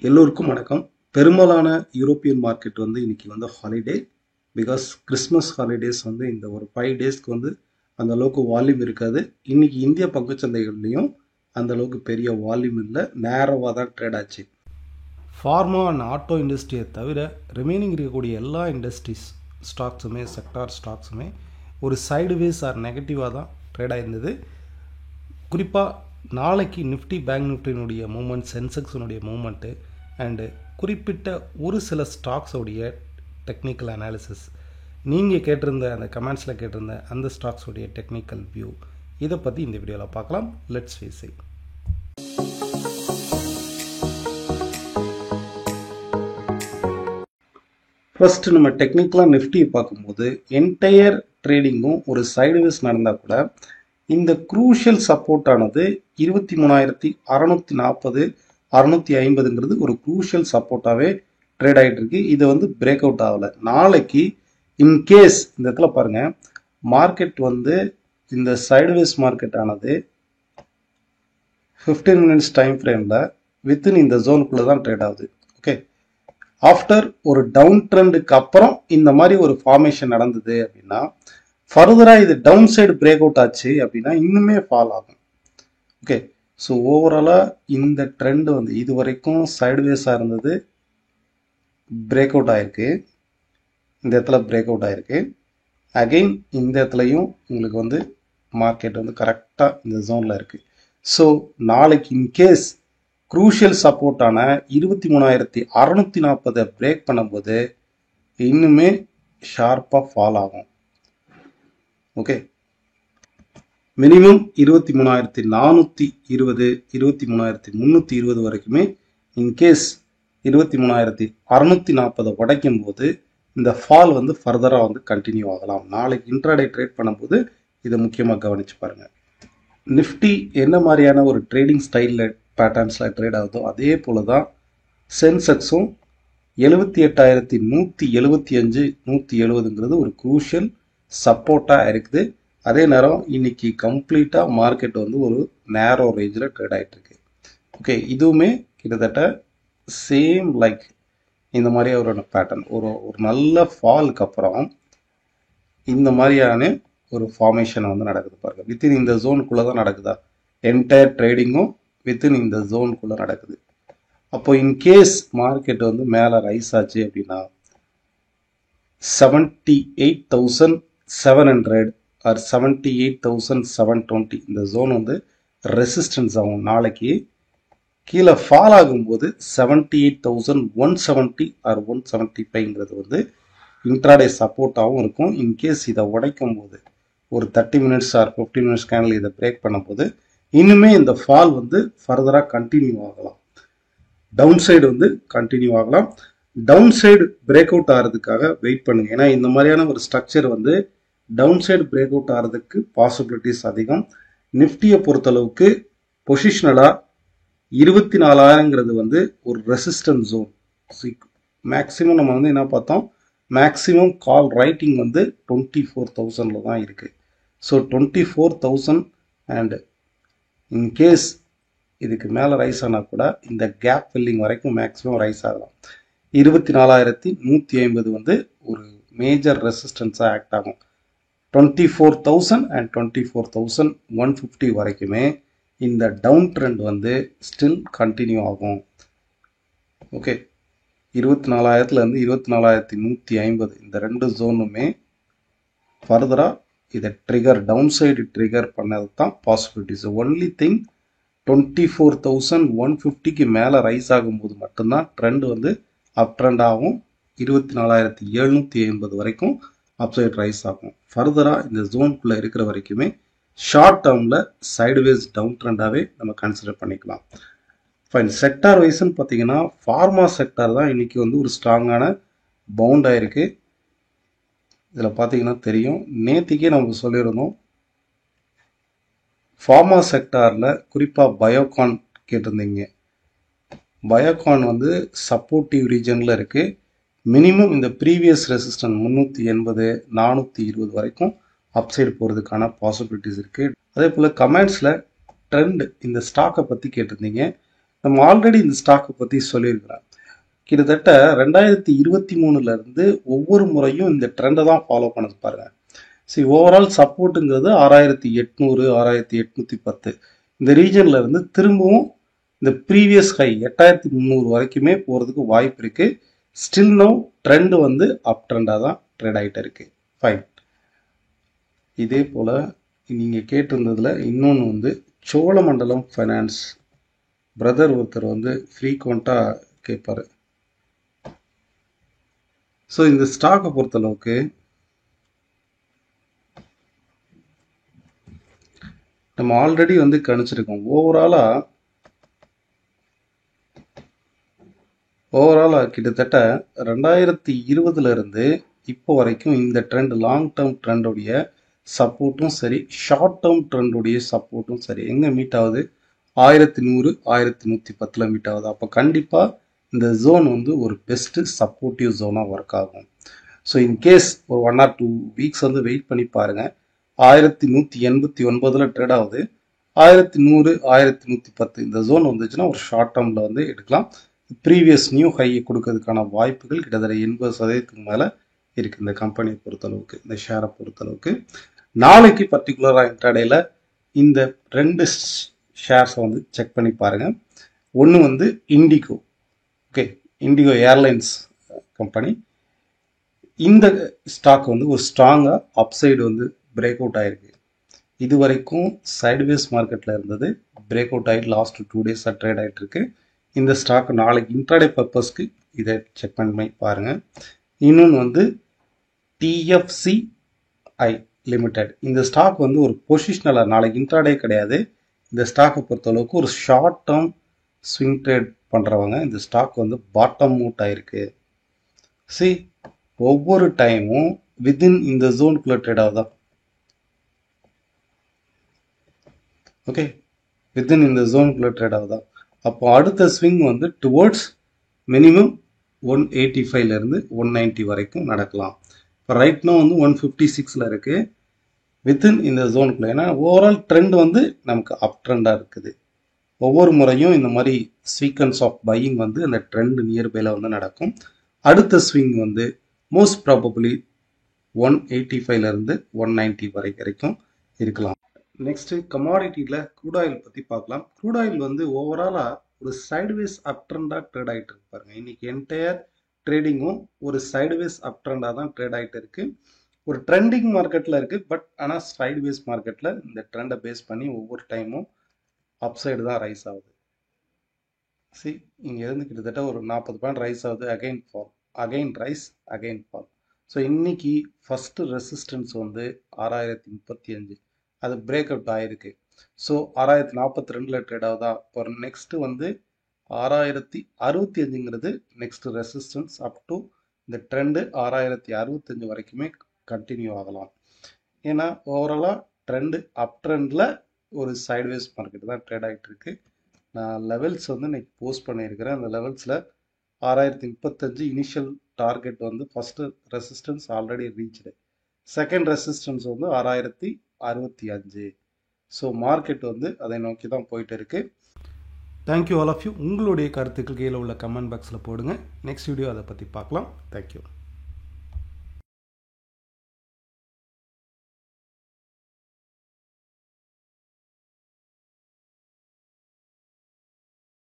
எல்லோருக்கும் வணக்கம். பெரும்பாலான யூரோப்பியன் மார்க்கெட் இன்னைக்கு ஹாலிடே. பிகாஸ் கிறிஸ்மஸ் ஹாலிடேஸ் இந்த ஒரு 5 டேஸ்க்கு அந்த அளவுக்கு வால்யூம் இருக்காது. இன்னைக்கு இந்திய பங்குச்சந்தைகள்லையும் அந்த அளவுக்கு பெரிய வால்யூம் இல்லை, நேரவாக தான் ட்ரேட் ஆச்சு. ஃபார்மா அண்ட் ஆட்டோ இண்டஸ்ட்ரியை தவிர ரிமைனிங் இருக்கக்கூடிய எல்லா இண்டஸ்ட்ரீஸ் ஸ்டாக்ஸுமே, செக்டார் ஸ்டாக்ஸுமே ஒரு சைடுவேஸ் ஆர் நெகட்டிவாக தான் ட்ரேட் ஆயிருந்தது. குறிப்பாக நாளைக்கு நிஃப்டி பேங்க் நிஃப்டினுடைய மூமெண்ட், சென்செக்ஸினுடைய மூமெண்ட்டு அண்டு குறிப்பிட்ட ஒரு சில ஸ்டாக்ஸோடைய டெக்னிக்கல் அனாலிசிஸ், நீங்கள் கேட்டிருந்த அந்த கமெண்ட்ஸில் கேட்டிருந்த அந்த ஸ்டாக்ஸோடைய டெக்னிக்கல் வியூ, இதை பற்றி இந்த வீடியோவில் பார்க்கலாம். Let's face it. ஃபர்ஸ்ட் நம்ம டெக்னிக்கலாக நிஃப்டியை பார்க்கும்போது என்டையர் ட்ரேடிங்கும் ஒரு சைடுவேஸ் நடந்தால் கூட இந்த குரூஷியல் சப்போர்ட் ஆனது 23,640 650ங்கிறது ஒரு குரூஷியல் சப்போர்ட்டாகவே ட்ரேட் ஆகிட்டு இருக்கு. இது பிரேக் அவுட் ஆகலை. நாளைக்கு இன்கேஸ் இந்த இடத்துல பாருங்க, மார்க்கெட் இந்த சைடுவேஸ் மார்க்கெட் ஆனது 15 மினிட்ஸ் டைம் ஃப்ரேமில் வித்தின் இந்த ஜோனுக்குள்ளே தான் ட்ரேட் ஆகுது. ஓகே, ஆஃப்டர் ஒரு டவுன் ட்ரெண்டுக்கு அப்புறம் இந்த மாதிரி ஒரு ஃபார்மேஷன் நடந்தது அப்படின்னா, ஃபர்தராக இது டவுன் சைடு பிரேக் அவுட் ஆச்சு அப்படின்னா இன்னுமே ஃபால் ஆகும். ஓகே, ஸோ ஓவராலாக இந்த ட்ரெண்ட் இது வரைக்கும் சைடுவேஸாக இருந்தது, பிரேக் அவுட் ஆயிருக்கு. இந்த இடத்துல பிரேக் அவுட் ஆயிருக்கு. அகெயின் இந்த இடத்துலையும் உங்களுக்கு மார்க்கெட் கரெக்டாக இந்த ஜோனில் இருக்குது. ஸோ நாளைக்கு இன்கேஸ் குரூஷியல் சப்போர்ட்டான 23,640 பிரேக் பண்ணும்போது இன்னுமே ஷார்ப்பாக ஃபால் ஆகும். ஓகே, மினிமம் 23,420 23,320 வரைக்குமே இன்கேஸ் 23,640 உடைக்கும் போது இந்த ஃபால் ஃபர்தராக கண்டினியூ ஆகலாம். நாளைக்கு இன்ட்ராடே ட்ரேட் பண்ணும்போது இதை முக்கியமாக கவனிச்சு பாருங்க. நிஃப்டி என்ன மாதிரியான ஒரு ட்ரேடிங் ஸ்டைலில் பேட்டர்ன்ஸில் ட்ரேட் ஆகுதோ அதே போல தான் சென்செக்ஸும் 78,175 170ங்கிறது ஒரு குரூஷியல் சப்போர்ட்டாக இருக்குது. அதே நேரம் இன்னைக்கு கம்ப்ளீட்டாக மார்க்கெட் ஒரு நேரோ ரேஞ்சில் ட்ரேட் ஆகிட்டு இருக்கு. ஓகே, இதுவுமே கிட்டத்தட்ட சேம் லைக் இந்த மாதிரியான ஒரு பேட்டர்ன், ஒரு நல்ல ஃபாலுக்கு அப்புறம் இந்த மாதிரியான ஒரு ஃபார்மேஷன் நடக்குது பாருங்க. வித்தின் இந்த ஜோனுக்குள்ளே தான் நடக்குதா, என்டையர் ட்ரேடிங்கும் வித்தின் இந்த ஜோனுக்குள்ளே நடக்குது. அப்போ இன்கேஸ் மார்க்கெட் மேலே ரைஸ் ஆச்சு அப்படின்னா 78,700 ஆர் 78,720 இந்த ஜோன் ரெசிஸ்டன்ஸ் ஆகும். நாளைக்கு கீழே ஃபால் ஆகும்போது 78,170 ஆர் 175ங்கிறது இன்ட்ராடே சப்போர்ட்டாகவும் இருக்கும். இன்கேஸ் இதை உடைக்கும் போது ஒரு 30 மினிட்ஸ் ஆர் 15 மினிட்ஸ் கேண்டில் இதை பிரேக் பண்ணும்போது இன்னுமே இந்த ஃபால் ஃபர்தராக கண்டினியூ ஆகலாம். டவுன் சைடு கண்டினியூ ஆகலாம். டவுன் சைடு பிரேக் அவுட் ஆகிறதுக்காக வெயிட் பண்ணுங்க. ஏன்னா இந்த மாதிரியான ஒரு structure down side break out ஆகிறதுக்கு பாசிபிலிட்டிஸ் அதிகம். நிஃப்டியை பொறுத்தளவுக்கு பொசிஷனலா 24,000ங்கிறது ஒரு ரெசிஸ்டன்ஸ் ஜோன். மேக்சிமம் நம்ம என்ன பார்த்தோம், மேக்சிமம் கால் ரைட்டிங் 24,000ல தான் இருக்கு. ஸோ 24,000 அண்ட் இன்கேஸ் இதுக்கு மேலே ரைஸ் ஆனால் கூட இந்த கேப் ஃபில்லிங் வரைக்கும் மேக்ஸிமம் ரைஸ் ஆகலாம். 24,150 ஒரு மேஜர் ரெசிஸ்டன்ஸாக ஆக்ட் ஆகும். 24,000 அண்ட் 24,150 வரைக்குமே இந்த டவுன் ட்ரெண்ட் ஸ்டில் கண்டினியூ ஆகும். ஓகே, 24,000லேருந்து 24,150 இந்த ரெண்டு ஜோனுமே ஃபர்தராக இதை ட்ரிகர், டவுன் சைடு ட்ரிகர் பண்ணது தான் பாசிபிலிட்டிஸ். ஒன்லி திங் 24,150க்கு மேலே ரைஸ் ஆகும்போது மட்டும்தான் ட்ரெண்ட் அப் ட்ரெண்ட் ஆகும். 24,750 வரைக்கும் அப்சைட் ரைஸ் ஆகும். ஃபர்தராக இந்த ஜோனுக்குள்ளே இருக்கிற வரைக்குமே ஷார்ட் டேர்மில் சைடுவேஸ் டவுன் ட்ரெண்டாகவே நம்ம கன்சிடர் பண்ணிக்கலாம். ஃபைன், செக்டார் வைஸ்ன்னு பார்த்தீங்கன்னா ஃபார்மா செக்டார் தான் இன்னைக்கு ஒரு ஸ்ட்ராங்கான பவுண்ட் ஆயிருக்கு. இதில் பார்த்தீங்கன்னா தெரியும், நேற்றுக்கே நம்ம சொல்லியிருந்தோம் ஃபார்மா செக்டாரில் குறிப்பாக பயோகான் கேட்டிருந்தீங்க. பயோகான் சப்போர்ட்டிவ் ரீஜனில் இருக்குது. மினிமம் இந்த ப்ரீவியஸ் ரெசிஸ்டன்ஸ் 380 420 வரைக்கும் அப்சைடு போகிறதுக்கான பாசிபிலிட்டிஸ் இருக்குது. அதே போல் கமெண்ட்ஸில் ட்ரெண்ட் இந்த ஸ்டாக்கை பற்றி கேட்டிருந்தீங்க. நம்ம ஆல்ரெடி இந்த ஸ்டாக்கை பற்றி சொல்லியிருக்கிறோம். கிட்டத்தட்ட 2023 இருந்து ஒவ்வொரு முறையும் இந்த ட்ரெண்டை தான் ஃபாலோ பண்ணது பாருங்க. சரி, ஓவரால் சப்போர்ட்டுங்கிறது 6800 6810 இந்த ரீஜன்ல இருந்து திரும்பவும் இந்த ப்ரீவியஸ் ஹை 8300 வரைக்குமே போகிறதுக்கு வாய்ப்பு இருக்கு. ஸ்டில் நோ ட்ரெண்ட் வந்து அப் ட்ரெண்டாக தான் ட்ரேட் ஆகிட்டு இருக்கு. ஃபைன். இதே போல் நீங்கள் கேட்டிருந்ததில் இன்னொன்று வந்து சோழமண்டலம் ஃபைனான்ஸ் பிரதர் ஒருத்தர் வந்து ஃப்ரீக்வெண்ட்டாக கேட்பார். ஸோ இந்த ஸ்டாக்கை பொறுத்தளவுக்கு நம்ம ஆல்ரெடி வந்து கணிச்சிருக்கோம். ஓவராலாக கிட்டத்தட்ட 2020 இருந்து இப்போ வரைக்கும் இந்த ட்ரெண்ட் லாங் டேர்ம் ட்ரெண்டுடைய சப்போர்ட்டும் சரி, ஷார்ட் டேர்ம் ட்ரெண்டுடைய சப்போர்ட்டும் சரி எங்கே மீட் ஆகுது? 1100 1110 மீட் ஆகுது. அப்போ கண்டிப்பாக இந்த ஜோன் வந்து ஒரு பெஸ்ட் சப்போர்ட்டிவ் ஜோனாக ஒர்க் ஆகும். ஸோ இன்கேஸ் ஒரு 1 or 2 வீக்ஸ் வந்து வெயிட் பண்ணி பாருங்க. 1189 ட்ரேட் ஆகுது. 1100 1110 இந்த ஜோன் வந்துச்சுன்னா ஒரு ஷார்ட் டேர்மில் வந்து எடுக்கலாம். ப்ரீவியஸ் நியூ ஹையை கொடுக்கறதுக்கான வாய்ப்புகள் கிட்டத்தட்ட 80% மேலே இருக்கு இந்த கம்பெனியை பொறுத்தளவுக்கு, இந்த ஷேரை பொறுத்தளவுக்கு. நாளைக்கு பர்டிகுலராக இன்ட்ராடேல இந்த 2 ஷேர்ஸை வந்து செக் பண்ணி பாருங்க. ஒன்று வந்து indigo. Okay, indigo airlines company. இந்த ஸ்டாக் வந்து ஒரு ஸ்ட்ராங்காக அப்சைடு வந்து பிரேக் அவுட் ஆயிருக்கு. இது வரைக்கும் சைட்வேஸ் மார்க்கெட்டில் இருந்தது, பிரேக் அவுட் ஆகிட்டு லாஸ்ட் 2 டேஸாக ட்ரேட் ஆகிட்டு இருக்கு. இந்த ஸ்டாக் நாளைக்கு இன்ட்ராடே பர்பஸ்க்கு இதை செக் பண்ணி பாருங்கள். இன்னொன்று வந்து TFCI லிமிடெட். இந்த ஸ்டாக் வந்து ஒரு பொசிஷனலாக நாளைக்கு இன்ட்ராடே கிடையாது. இந்த ஸ்டாக்கை பொறுத்தளவுக்கு ஒரு ஷார்ட் டேர்ம் ஸ்விங் ட்ரேட் பண்ணுறவங்க இந்த ஸ்டாக் வந்து பாட்டம் அவுட் ஆயிருக்கு. ஒவ்வொரு டைமும் வித்தின் இந்த ஜோனுக்குள்ள ட்ரேட் ஆகுதா? ஓகே, வித்தின் இந்த ஜோனுக்குள்ள ட்ரேட் ஆகுதா? அப்போ அடுத்த ஸ்விங் வந்து டுவர்ட்ஸ் மினிமம் 185 இருந்து 190 வரைக்கும் நடக்கலாம். இப்போ ரைட்னா வந்து 156 இருக்கு, வித்தின் இந்த ஜோனுக்குள்ள. ஏன்னா ஓவரால் ட்ரெண்ட் வந்து நமக்கு அப் ட்ரெண்டாக இருக்குது. ஒவ்வொரு முறையும் இந்த மாதிரி சீக்வன்ஸ் ஆஃப் பையிங் வந்து அந்த ட்ரெண்ட் நியர்பைல வந்து நடக்கும். அடுத்த ஸ்விங் வந்து மோஸ்ட் ப்ராபபிளி 185 இருந்து 190 வரைக்கும் இருக்கலாம். நெக்ஸ்ட் கமாடிட்டியில் க்ரூட் ஆயில் பற்றி பார்க்கலாம். க்ரூட் ஆயில் வந்து ஓவராலாக ஒரு சைடுவேஸ் அப் ட்ரெண்டாக ட்ரேட் ஆகிட்டு இருக்கு பாருங்க. இன்னைக்கு என்டையர் ட்ரேடிங்கும் ஒரு சைடுவேஸ் அப் ட்ரெண்டாக தான் ட்ரேட் ஆகிட்டு இருக்கு. ஒரு ட்ரெண்டிங் மார்க்கெட்டில் இருக்கு, பட் ஆனால் சைடுவேஸ் மார்க்கெட்டில் இந்த ட்ரெண்டை பேஸ் பண்ணி ஒவ்வொரு டைமும் அப்சைடு தான் ரைஸ் ஆகுது. இங்கே இருந்து கிட்டத்தட்ட ஒரு 40 பாயிண்ட் ரைஸ் ஆகுது, again fall, again rice, again fall. So இன்னைக்கு ஃபர்ஸ்ட் ரெசிஸ்டன்ஸ் வந்து 6035, அது பிரேக் அவுட் ஆயிருக்கு. ஸோ 6042 ட்ரேட் ஆகுதா? இப்போ நெக்ஸ்ட் வந்து 6065ங்கிறது நெக்ஸ்ட் ரெசிஸ்டன்ஸ். அப் டு இந்த ட்ரெண்டு 6065 வரைக்குமே கண்டினியூ ஆகலாம். ஏன்னா ஓவராலாக ட்ரெண்டு அப் ட்ரெண்டில் ஒரு சைட்வேஸ் மார்க்கெட் தான் ட்ரேட் ஆகிட்டு இருக்கு. நான் லெவல்ஸ் வந்து இன்னைக்கு போஸ்ட் பண்ணியிருக்கிறேன். அந்த லெவல்ஸில் 6035 இனிஷியல் டார்கெட் வந்து first resistance already reached. Second resistance வந்து 6065. ஸோ மார்க்கெட் வந்து அதை நோக்கி தான் போயிட்டு இருக்கு. Thank you all of you. உங்களுடைய கருத்துக்கள் கீழே உள்ள கமெண்ட் பாக்ஸில் போடுங்க. நெக்ஸ்ட் வீடியோ அதை பற்றி பார்க்கலாம். தேங்க்யூ.